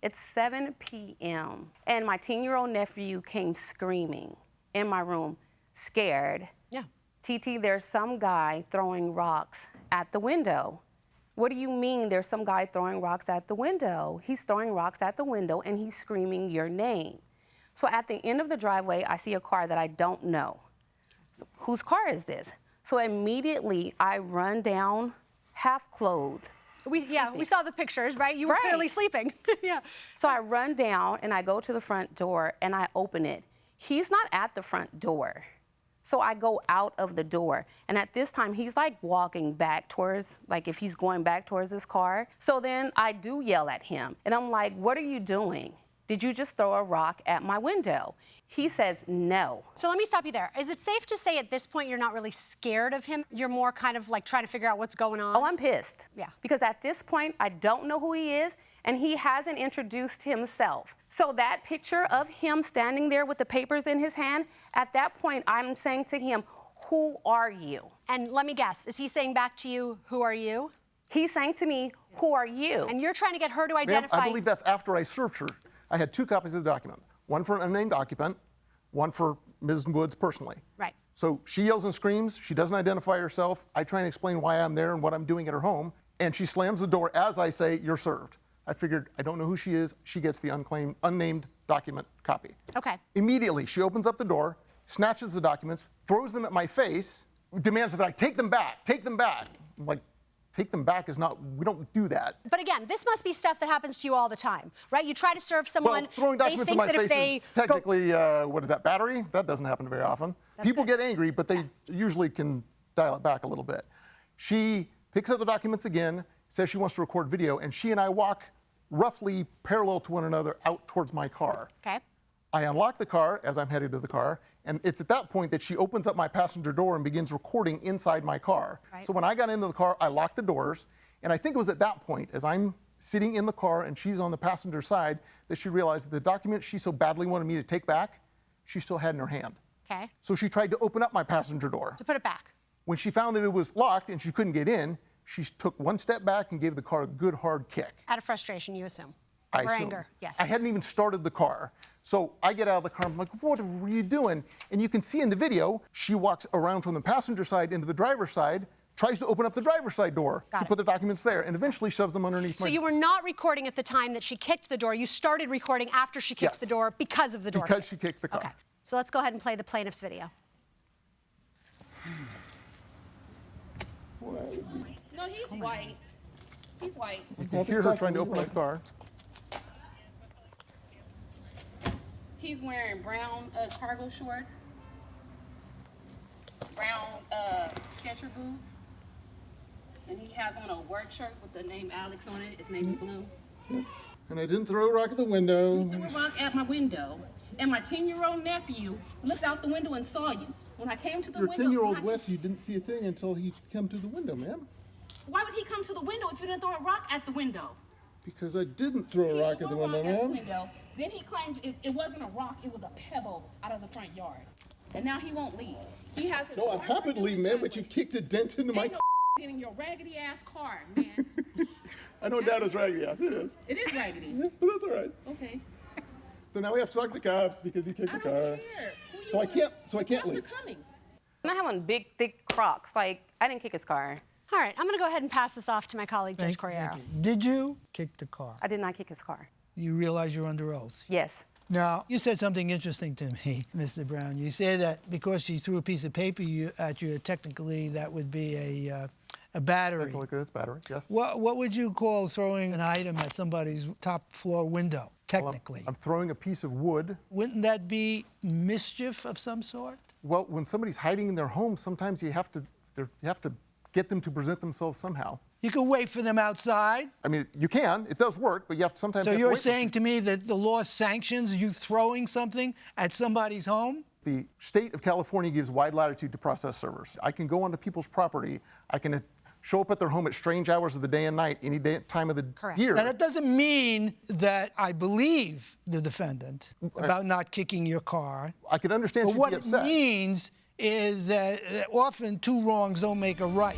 It's 7 p.m. and my 10-year-old nephew came screaming in my room, scared. Yeah. TT, there's some guy throwing rocks at the window. What do you mean there's some guy throwing rocks at the window? He's throwing rocks at the window and he's screaming your name. So at the end of the driveway, I see a car that I don't know. So whose car is this? So immediately I run down, half clothed. We saw the pictures, right? You were clearly sleeping. Yeah. So I run down and I go to the front door and I open it. He's not at the front door. So I go out of the door. And at this time, he's like walking back towards, like if he's going back towards his car. So then I do yell at him. And I'm like, what are you doing? Did you just throw a rock at my window? He says no. So let me stop you there. Is it safe to say at this point you're not really scared of him? You're more kind of like trying to figure out what's going on? Oh, I'm pissed. Yeah. Because at this point, I don't know who he is, and he hasn't introduced himself. So that picture of him standing there with the papers in his hand, at that point, I'm saying to him, who are you? And let me guess, is he saying back to you, who are you? He's saying to me, who are you? And you're trying to get her to identify... Ma'am, I believe that's after I served her. I had 2 copies of the document, one for an unnamed occupant, one for Ms. Woods personally. Right. So she yells and screams, she doesn't identify herself, I try and explain why I'm there and what I'm doing at her home, and she slams the door as I say, you're served. I figured, I don't know who she is, she gets the unnamed document copy. Okay. Immediately, she opens up the door, snatches the documents, throws them at my face, demands that I take them back, take them back. I'm like, take them back is not, we don't do that. But again, this must be stuff that happens to you all the time, right? You try to serve someone, well, throwing documents in my face is technically, what is that, battery? That doesn't happen very often. People get angry, but they usually can dial it back a little bit. She picks up the documents again, says she wants to record video, and she and I walk roughly parallel to one another out towards my car. Okay. I unlock the car as I'm headed to the car, and it's at that point that she opens up my passenger door and begins recording inside my car. Right. So when I got into the car, I locked the doors, and I think it was at that point, as I'm sitting in the car and she's on the passenger side, that she realized that the document she so badly wanted me to take back, she still had in her hand. Okay. So she tried to open up my passenger door. To put it back. When she found that it was locked and she couldn't get in, she took one step back and gave the car a good hard kick. Out of frustration, you assume. I or assume. Anger, yes. I hadn't even started the car. So I get out of the car, I'm like, what were you doing? And you can see in the video, she walks around from the passenger side into the driver's side, tries to open up the driver's side door to put the documents there, and eventually shoves them underneath So you were not recording at the time that she kicked the door. You started recording after she kicked the door because of the door. Because she kicked the car. Okay. So let's go ahead and play the plaintiff's video. No, he's white. He's white. You can hear her trying to open the car. He's wearing brown cargo shorts, brown Skechers boots, and he has on a work shirt with the name Alex on it. It's navy blue. And I didn't throw a rock at the window. You threw a rock at my window, and my 10-year-old nephew looked out the window and saw you. When I came to the window... Your 10-year-old nephew didn't see a thing until he came to the window, ma'am. Why would he come to the window if you didn't throw a rock at the window? Because I didn't throw a rock at the window, ma'am. Then he claims it wasn't a rock, it was a pebble out of the front yard. And now he won't leave. He has his... No, I'm happy to leave, ma'am, but you've kicked a dent into my... Ain't no in your raggedy ass car, man. I don't doubt it's raggedy ass. It is. It is raggedy. Yeah, but that's all right. Okay. So now we have to talk to the cops because he kicked the car. I don't care. So I can't leave. Cops are coming. I have on big, thick Crocs. Like, I didn't kick his car. All right, I'm going to go ahead and pass this off to my colleague, Judge Corriero. Did you kick the car? I did not kick his car. You realize you're under oath? Yes. Now, you said something interesting to me, Mr. Brown. You said that because she threw a piece of paper at you, technically that would be a battery. Technically, it's battery, yes. What would you call throwing an item at somebody's top floor window, technically? Well, I'm throwing a piece of wood. Wouldn't that be mischief of some sort? Well, when somebody's hiding in their home, sometimes you have to get them to present themselves somehow. You can wait for them outside. I mean, you can. It does work, but you have to sometimes. So you're saying to me that the law sanctions you throwing something at somebody's home? The state of California gives wide latitude to process servers. I can go onto people's property. I can show up at their home at strange hours of the day and night, any day, time of the year. Now, that doesn't mean that I believe the defendant about not kicking your car. I could understand she'd be upset. What it means is that often 2 wrongs don't make a right.